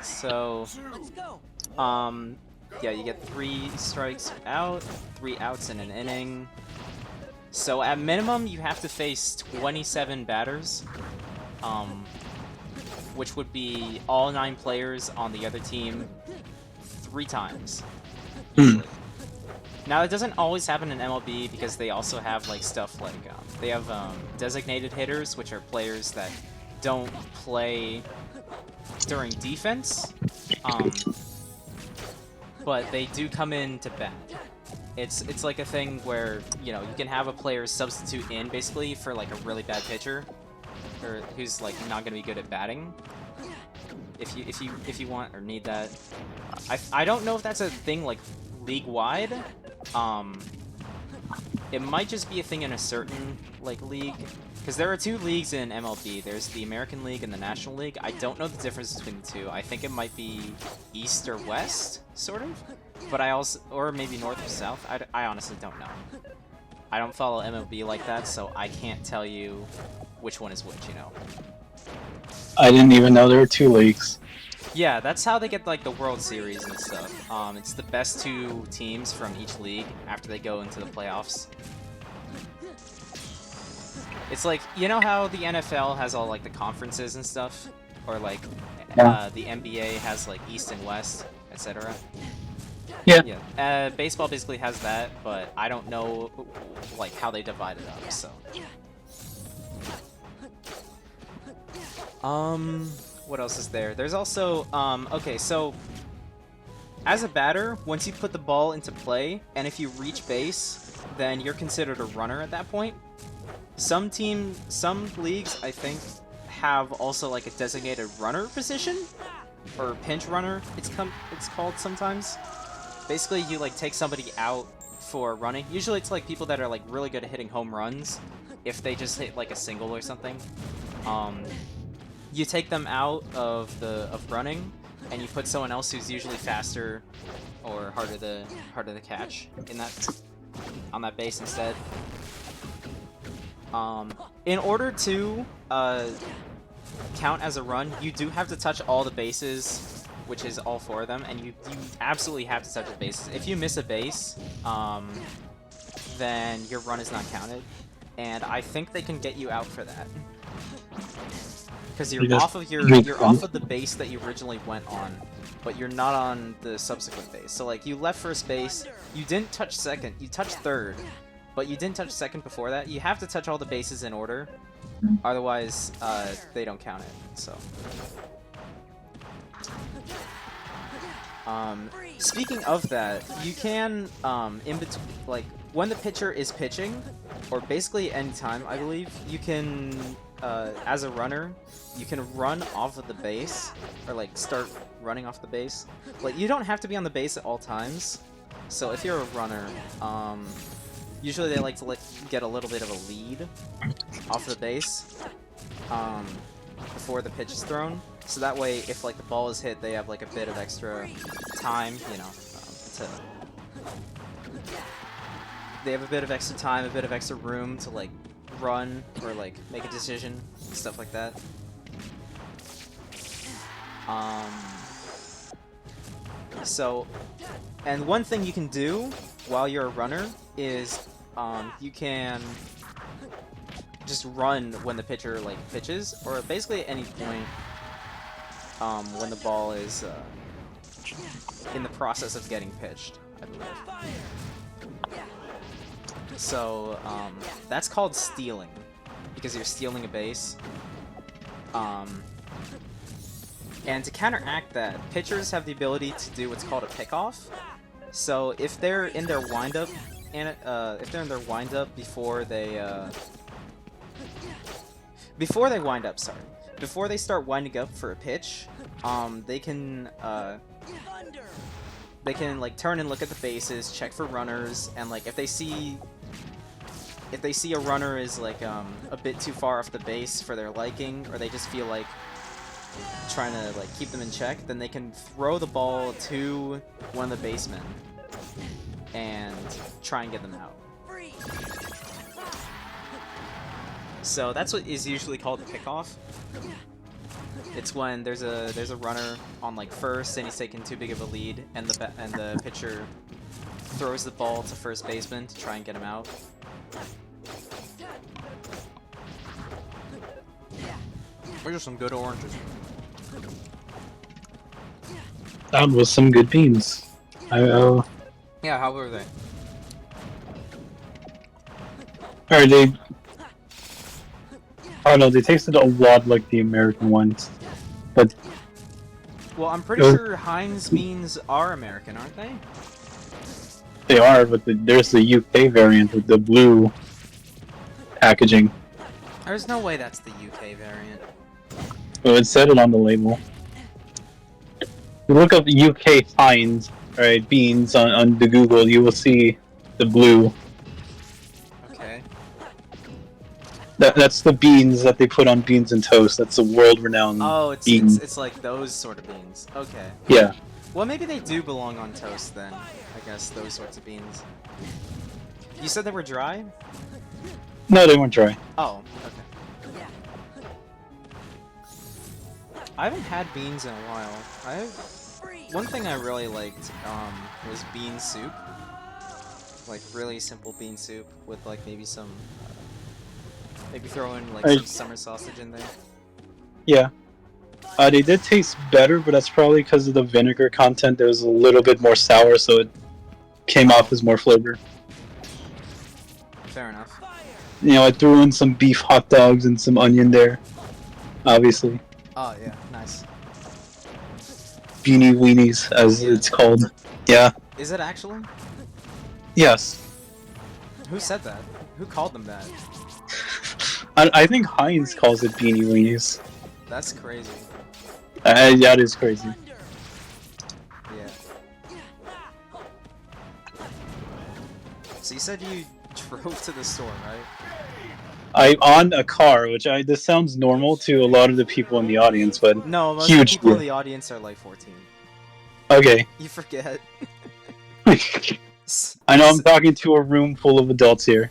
So, yeah, you get 3 strikes out, 3 outs in an inning. So at minimum, you have to face 27 batters, which would be all 9 players on the other team 3 times, usually. Now, it doesn't always happen in MLB because they also have like stuff like they have designated hitters, which are players that don't play during defense, but they do come in to bat. It's like a thing where, you know, you can have a player substitute in basically for like a really bad pitcher, or who's like not gonna be good at batting. If you want or need that, I don't know if that's a thing like league wide. It might just be a thing in a certain like league, because there are 2 leagues in MLB. There's the American League and the National League. I don't know the difference between the 2. I think it might be East or West, sort of. But I also, or maybe North or South. I honestly don't know. I don't follow MLB like that, so I can't tell you which one is which, you know. I didn't even know there were 2 leagues. Yeah, that's how they get like the World Series and stuff. It's the best 2 teams from each league after they go into the playoffs. It's like, you know how the NFL has all like the conferences and stuff, or like the NBA has like East and West, etc. Yeah. Baseball basically has that, but I don't know like how they divide it up. So. What else is there? There's also, okay, so as a batter, once you put the ball into play, and if you reach base, then you're considered a runner at that point. Some leagues, I think, have also like a designated runner position, or pinch runner, it's called sometimes. Basically, you like take somebody out for running. Usually it's like people that are like really good at hitting home runs, if they just hit like a single or something. You take them out of running, and you put someone else who's usually faster or harder to catch on that base instead. In order to count as a run, you do have to touch all the bases, which is all 4 of them, and you absolutely have to touch the bases. If you miss a base, then your run is not counted, and I think they can get you out for that. Because you're off of the base that you originally went on, but you're not on the subsequent base. So like you left first base, you didn't touch second, you touched third, but you didn't touch second before that. You have to touch all the bases in order, otherwise they don't count it. So. Speaking of that, you can in between, like when the pitcher is pitching, or basically any time, I believe, you can as a runner, you can run off of the base, or like start running off the base. Like you don't have to be on the base at all times. So if you're a runner, usually they like to get a little bit of a lead off the base before the pitch is thrown. So that way, if like the ball is hit, they have like a bit of extra time, you know, they have a bit of extra time, a bit of extra room to like run or like make a decision, stuff like that. So, and one thing you can do while you're a runner is you can just run when the pitcher like pitches, or basically at any point when the ball is in the process of getting pitched, I believe. So that's called stealing, because you're stealing a base. And to counteract that, pitchers have the ability to do what's called a pickoff. So if they're in their windup, before they start winding up for a pitch, they can like turn and look at the bases, check for runners, and like if they see a runner is like a bit too far off the base for their liking, or they just feel like trying to like keep them in check, then they can throw the ball to one of the basemen and try and get them out. So that's what is usually called a pickoff. It's when there's a runner on like first and he's taking too big of a lead, and the pitcher throws the ball to first baseman to try and get him out. Those are some good oranges. That was some good beans. Yeah, how were they? Are they? Oh no, they tasted a lot like the American ones, but Well, I'm pretty sure Heinz beans are American, aren't they? they are. But there's the UK variant with the blue packaging. There's no way that's the UK variant. Well, it said it on the label. If you look up UK Heinz, right, beans on the Google, you will see the blue. Okay. That's the beans that they put on beans and toast. That's a world-renowned bean. It's like those sort of beans. Okay. Yeah. Well, maybe they do belong on toast then. I guess those sorts of beans. You said they were dry? No, they weren't dry. Oh, okay. I haven't had beans in a while. One thing I really liked was bean soup. Like really simple bean soup with like maybe some maybe throw in like some summer sausage in there. Yeah. They did taste better, but that's probably because of the vinegar content. It was a little bit more sour, so it came off as more flavor. Fair enough. You know, I threw in some beef hot dogs and some onion there. Obviously. Oh yeah, nice. Beanie weenies, as it's called. Yeah. Is it actually? Yes. Who said that? Who called them that? I think Heinz calls it beanie weenies. That's crazy. That is crazy. Yeah. So you said you drove to the store, right? I'm on a car, which this sounds normal to a lot of the people in the audience, but No, most huge of the people in the audience are like 14. Okay. You forget. I know I'm talking to a room full of adults here.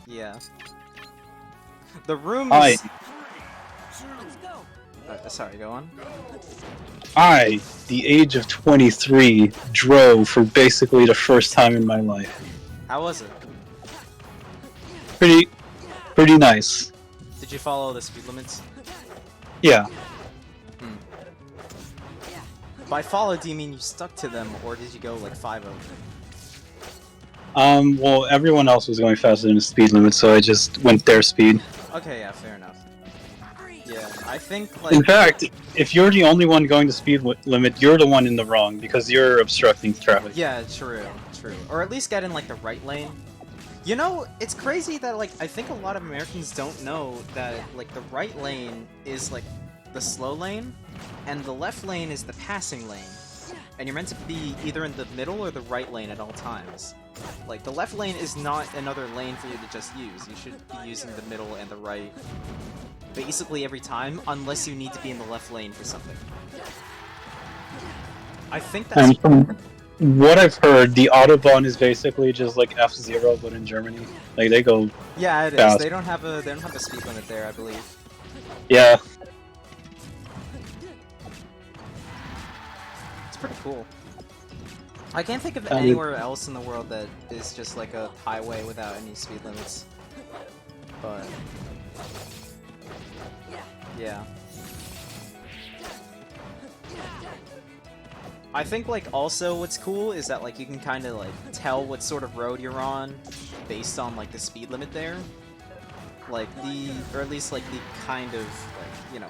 Yeah. The room Hi. is... sorry, go on. I, the age of 23, drove for basically the first time in my life. How was it? Pretty nice. Did you follow the speed limits? Yeah. By follow, do you mean you stuck to them, or did you go like 5 over? Well, everyone else was going faster than the speed limit, so I just went their speed. Okay, yeah, fair enough. Yeah, I think like... In fact, if you're the only one going the speed limit, you're the one in the wrong, because you're obstructing traffic. Yeah, true. Or at least get in like the right lane. You know, it's crazy that like, I think a lot of Americans don't know that like the right lane is like the slow lane, and the left lane is the passing lane. And you're meant to be either in the middle or the right lane at all times. Like, the left lane is not another lane for you to just use. You should be using the middle and the right basically every time, unless you need to be in the left lane for something. I think that's... And from what I've heard, the Autobahn is basically just like F-Zero, but in Germany. Like, they go Yeah, it fast. is. They don't have a speed limit there, I believe. Yeah. It's pretty cool. I can't think of anywhere else in the world that is just like a highway without any speed limits. But... yeah. I think like also what's cool is that like you can kind of like tell what sort of road you're on based on like the speed limit there. Like or at least like the kind of like, you know,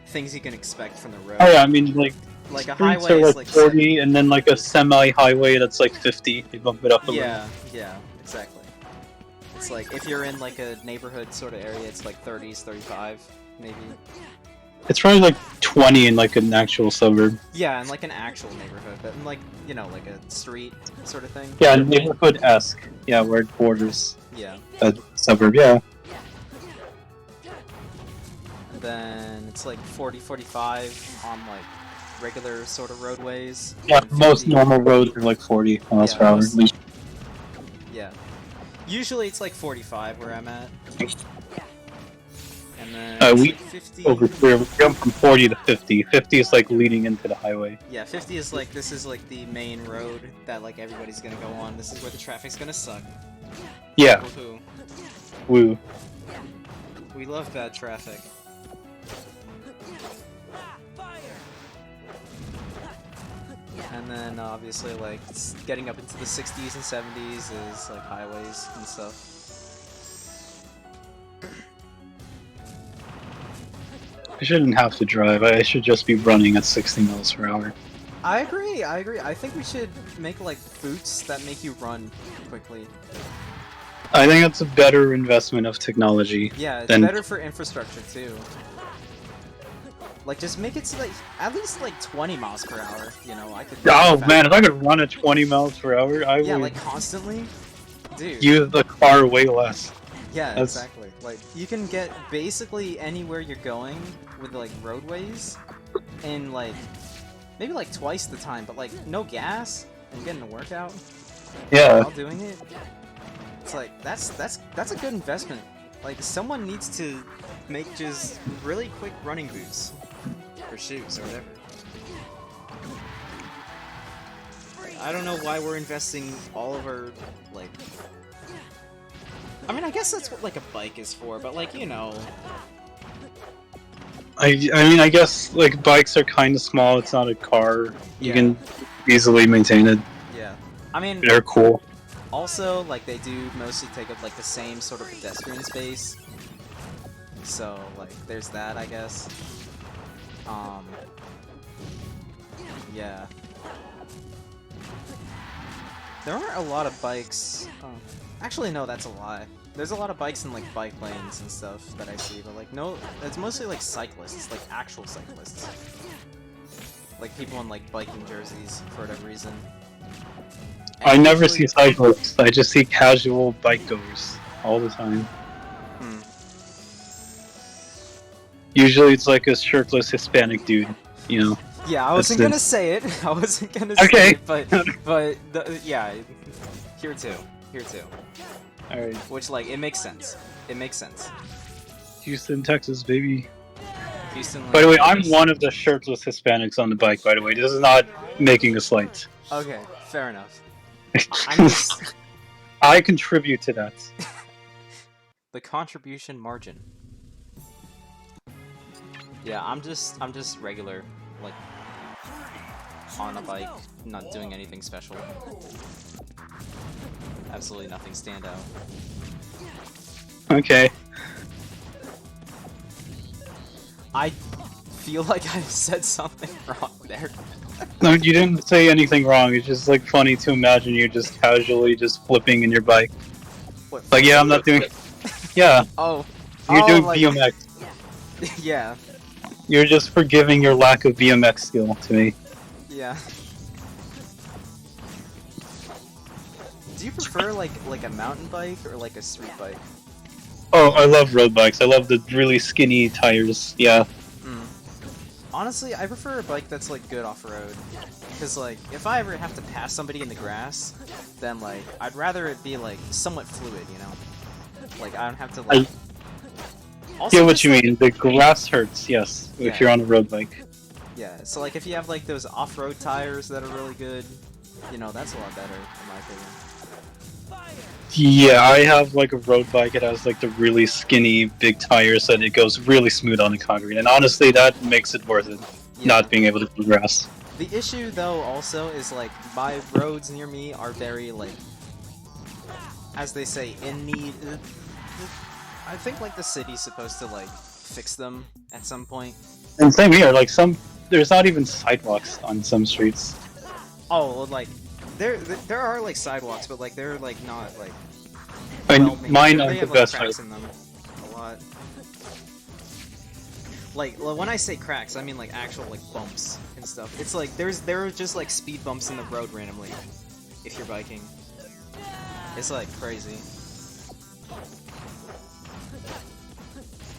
things you can expect from the road. Oh yeah, I mean like a streets highway are is like like 40, and then like a semi-highway that's like 50. They bump it up a little. Yeah, exactly. It's like if you're in like a neighborhood sort of area, it's like 30s, 35, maybe. It's probably like 20 in like an actual suburb. Yeah, in like an actual neighborhood, but in like, you know, like a street sort of thing. Yeah, neighborhood-esque. Yeah, where it borders Yeah. a suburb, yeah. And then it's like 40, 45 on like regular sort of roadways. Yeah, and most 50. normal roads are like 40 miles per hour. most- At least. Yeah. Usually it's like 45 where I'm at. And And then it's we like 50. we jump from 40 to 50. 50 is like leading into the highway. Yeah, 50 is like, this is like the main road that like everybody's gonna go on. This is where the traffic's gonna suck. Yeah. Woohoo. Woo. We love bad traffic. And then obviously like getting up into the 60s and 70s is like highways and stuff. I shouldn't have to drive. I should just be running at 60 miles per hour. I agree, I agree. I think we should make like boots that make you run quickly. I think that's a better investment of technology. Yeah, it's than... better for infrastructure too. Like, just make it so that at least like 20 miles per hour, you know, I could... Oh man, if I could run at 20 miles per hour, I would... Yeah, like constantly? Dude. Use the car way less. Yeah, exactly. Like, you can get basically anywhere you're going with like roadways in like, maybe like twice the time, but like no gas and getting a workout Yeah. while doing it. It's like, that's a good investment. Like, someone needs to make just really quick running boots. Or shoes, or whatever. I don't know why we're investing all of our, like... I mean, I guess that's what, like, a bike is for, but, like, you know... I mean, I guess, like, bikes are kind of small, it's not a car. You Yeah. can easily maintain it. Yeah. I mean... They're cool. Also, like, they do mostly take up, like, the same sort of pedestrian space. So, like, there's that, I guess. Yeah. There aren't a lot of bikes... Oh. Actually, no, that's a lie. There's a lot of bikes in, like, bike lanes and stuff that I see, but, like, no... It's mostly, like, cyclists, like, actual cyclists. Like, people in, like, biking jerseys, for whatever reason. And I never usually... see cyclists, I just see casual bike goers all the time. Usually it's like a shirtless Hispanic dude, you know? Yeah, I wasn't gonna say it. I wasn't gonna say Okay. it, but yeah, here too. Alright. Which, like, it makes sense. It makes sense. Houston, Texas, baby. Houston. By the way, I'm one of the shirtless Hispanics on the bike, by the way. This is not making a slight. Okay, fair enough. I'm just... I contribute to that. The contribution margin. Yeah, I'm just regular, like, on a bike, not doing anything special. Absolutely nothing stand out. Okay. I feel like I said something wrong there. No, you didn't say anything wrong. It's just, like, funny to imagine you just casually just flipping in your bike. What? Like, yeah, I'm not doing... Yeah. Oh. You're doing like... BMX. Yeah. You're just forgiving your lack of BMX skill to me. Yeah. Do you prefer like a mountain bike or like a street bike? Oh, I love road bikes. I love the really skinny tires. Yeah. Honestly, I prefer a bike that's like good off-road. Because like, if I ever have to pass somebody in the grass, then like, I'd rather it be like somewhat fluid, you know? Like, I don't have to like... I get what you mean. The grass hurts, yes, Yeah. if you're on a road bike. Yeah, so like if you have like those off-road tires that are really good, you know, that's a lot better, in my opinion. Yeah, I have like a road bike. It has like the really skinny, big tires, so it goes really smooth on the concrete. And honestly, that makes it worth it, not being able to do grass. The issue, though, also is like my roads near me are very like, as they say, in need. I think like the city's supposed to like fix them at some point. And same here. Like there's not even sidewalks on some streets. Oh, well, like there are like sidewalks, but like they're like not like. I mean, well, mine they aren't the have, like, best. cracks in them a lot. Like when I say cracks, I mean like actual like bumps and stuff. It's like there are just like speed bumps in the road randomly if you're biking. It's like crazy.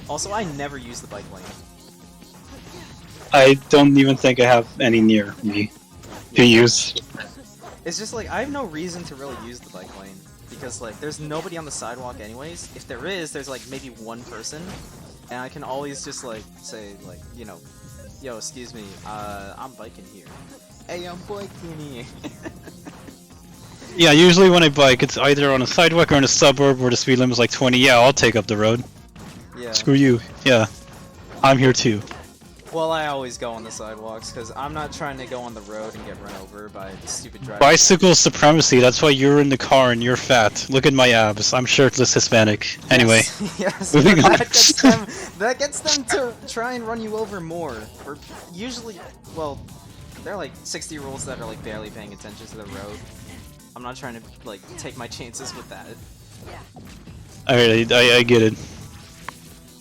Also, I never use the bike lane. I don't even think I have any near me to use. It's just like, I have no reason to really use the bike lane. Because like, there's nobody on the sidewalk anyways. If there is, there's like maybe one person. and I can always just like say like, you know, yo, excuse me, I'm biking here. Hey, I'm biking here. Yeah, usually when I bike, it's either on a sidewalk or in a suburb where the speed limit is like 20. Yeah, I'll take up the road. Yeah. Screw you. Yeah, I'm here too. Well, I always go on the sidewalks because I'm not trying to go on the road and get run over by the stupid drivers. Bicycle supremacy. That's why you're in the car and you're fat. Look at my abs. I'm shirtless Hispanic. Anyway. Yes, Moving on. that gets them to try and run you over more. Or usually, well, they're like 60-year-olds that are like barely paying attention to the road. I'm not trying to like take my chances with that. Alright, I get it.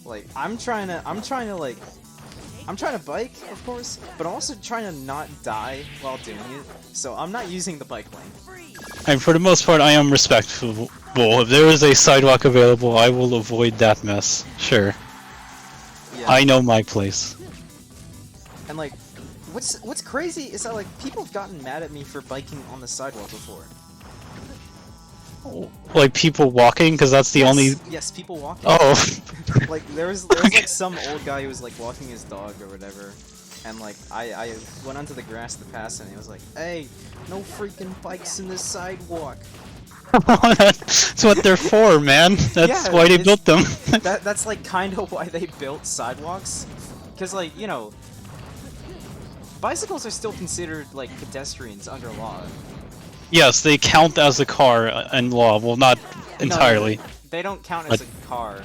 Like I'm trying to bike, of course, but I'm also trying to not die while doing it. So I'm not using the bike lane. And for the most part, I am respectful. If there is a sidewalk available, I will avoid that mess. Sure. Yeah. I know my place. And like, what's crazy is that like people have gotten mad at me for biking on the sidewalk before. Like people walking, because that's the only. Yes, people walking. Oh. Like there was like some old guy who was like walking his dog or whatever, and like I went onto the grass to pass and he was like, "Hey, no freaking bikes in this sidewalk." That's what they're for, man. That's why they built them. That's like kind of why they built sidewalks, because like, you know, bicycles are still considered like pedestrians under law. Yes, they count as a car in law. Well, not entirely. No, they don't count as a car.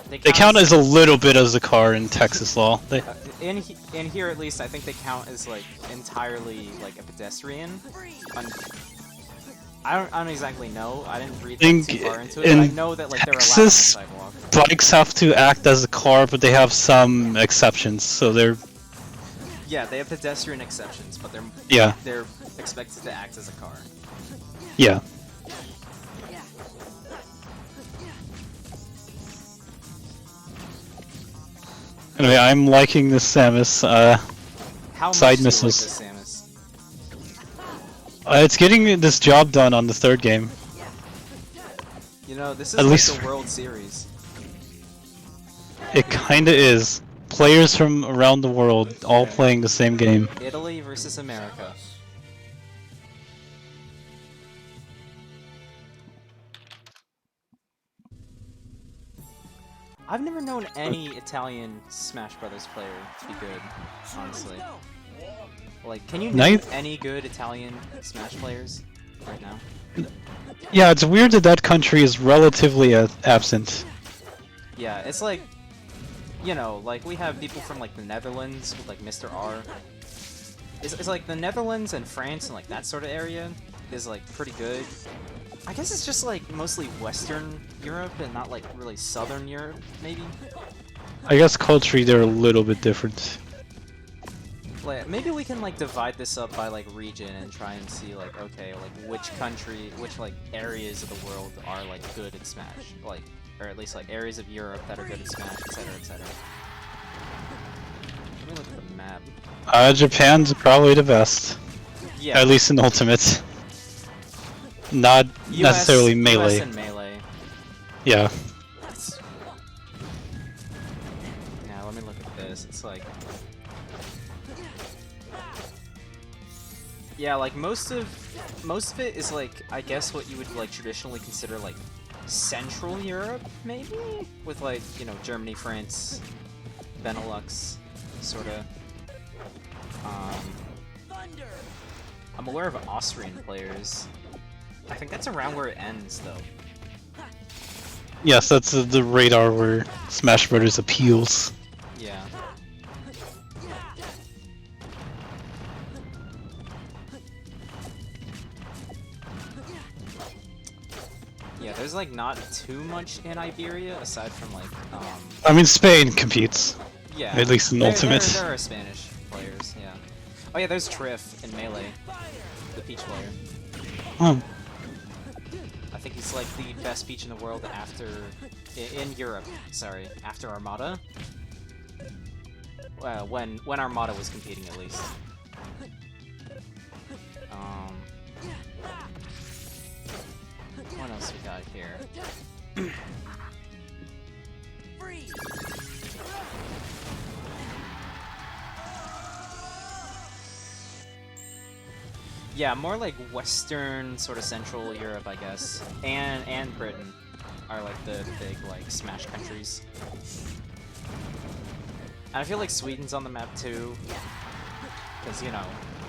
They count as a little bit as a car in Texas law. In here at least, I think they count as like entirely like a pedestrian. I don't exactly know. I didn't read that too far into it, but I know that like they're allowed on the sidewalk. Bikes have to act as a car, but they have some exceptions. So they're. Yeah, they have pedestrian exceptions, but they're expected to act as a car. Yeah. Anyway, I'm liking this Samus. How side much missiles. Do you like this Samus? It's getting this job done on the third game. You know, this is At like least the World Series. It kinda is. Players from around the world all playing the same game. Italy versus America. I've never known any Italian Smash Brothers player to be good, honestly. Like, can you name any good Italian Smash players right now? Yeah, it's weird that that country is relatively absent. Yeah, it's like, you know, like we have people from like the Netherlands with like Mr. R. It's like the Netherlands and France and like that sort of area is like pretty good. I guess it's just like mostly Western Europe and not like really Southern Europe, maybe? I guess culturally they're a little bit different. Like, maybe we can like divide this up by like region and try and see like, okay, like which like areas of the world are like good at Smash, like, or at least like areas of Europe that are good at Smash, etc., etc. Let me look at the map. Japan's probably the best. Yeah. At least in Ultimate. Not necessarily Melee. US and Melee. Yeah. Now let me look at this. It's like, yeah, like most of it is like, I guess what you would like traditionally consider like Central Europe, maybe, with like, you know, Germany, France, Benelux, sorta. I'm aware of Austrian players. I think that's around where it ends, though. Yes, that's the radar where Smash Brothers appeals. Yeah. Yeah, there's like not too much in Iberia aside from like I mean, Spain competes. Yeah. At least in Ultimate. There are Spanish players, yeah. Oh yeah, there's Triff in Melee, the Peach player. Oh. I think he's like the best Peach in the world after, in Europe, sorry, after Armada. When Armada was competing, at least. What else we got here? Yeah, more like Western, sort of Central Europe, I guess, and Britain are like the big like Smash countries. And I feel like Sweden's on the map too, because you know,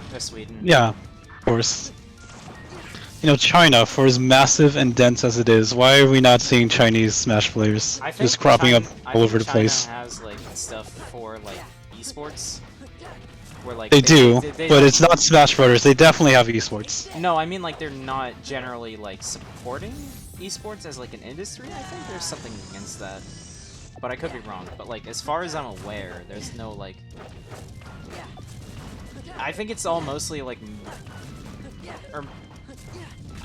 there's Sweden. Yeah, of course. You know, China, for as massive and dense as it is, why are we not seeing Chinese Smash players I think just cropping China, up I all think over the China place? has like stuff for like esports, where like They do, they but don't. it's not Smash Brothers. They definitely have esports. No, I mean like they're not generally like supporting esports as like an industry. I think there's something against that, but I could be wrong. But like as far as I'm aware, there's no like. I think it's all mostly like, or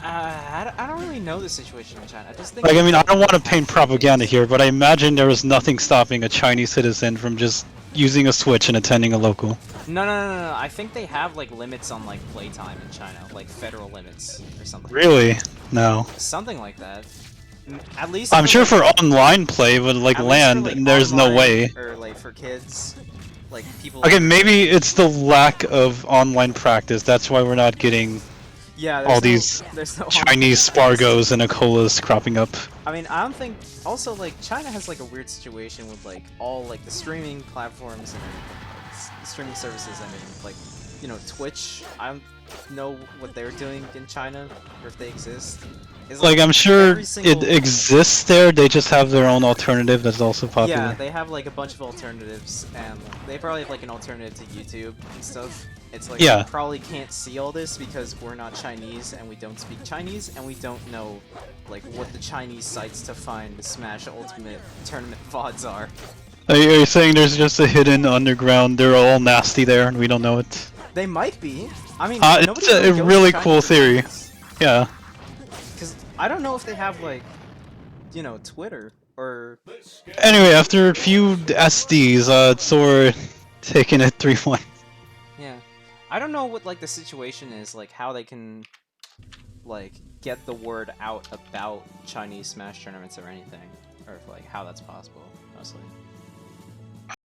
I don't really know the situation in China. I just think Like, I mean, I they don't want to have paint free propaganda games. here, but I imagine there was nothing stopping a Chinese citizen from just using a Switch and attending a local. No. I think they have like limits on like playtime in China, like federal limits or something. Really? No. Something like that. At least I'm for sure like, for online play, but like at least for LAN, like there's no online way. or like for kids, like people. Okay, Under maybe it's the lack of online practice. That's why we're not getting Yeah, all these there's no online Chinese practice. Spargos and Acolas cropping up. I mean, I don't think. Also, like China has like a weird situation with like all like the streaming platforms and streaming services. I mean, like you know Twitch. I don't know what they're doing in China or if they exist. It's Like, I'm sure every single. it exists there, they just have their own alternative that's also Yeah, popular. they have like a bunch of alternatives, and they probably have like an alternative to YouTube and stuff. It's like Yeah. we probably can't see all this because we're not Chinese and we don't speak Chinese and we don't know like what the Chinese sites to find Smash Ultimate Tournament VODs are. Are you saying there's just a hidden underground, they're all nasty there and we don't know it? They might be. I mean, It's nobody a really goes really to cool China for theory. tournaments. Yeah. Because I don't know if they have like, you know, Twitter or. Anyway, after a few SDs, Sora taking it 3-1. Yeah, I don't know what like the situation is, like how they can like get the word out about Chinese Smash tournaments or anything, or if, like how that's possible mostly.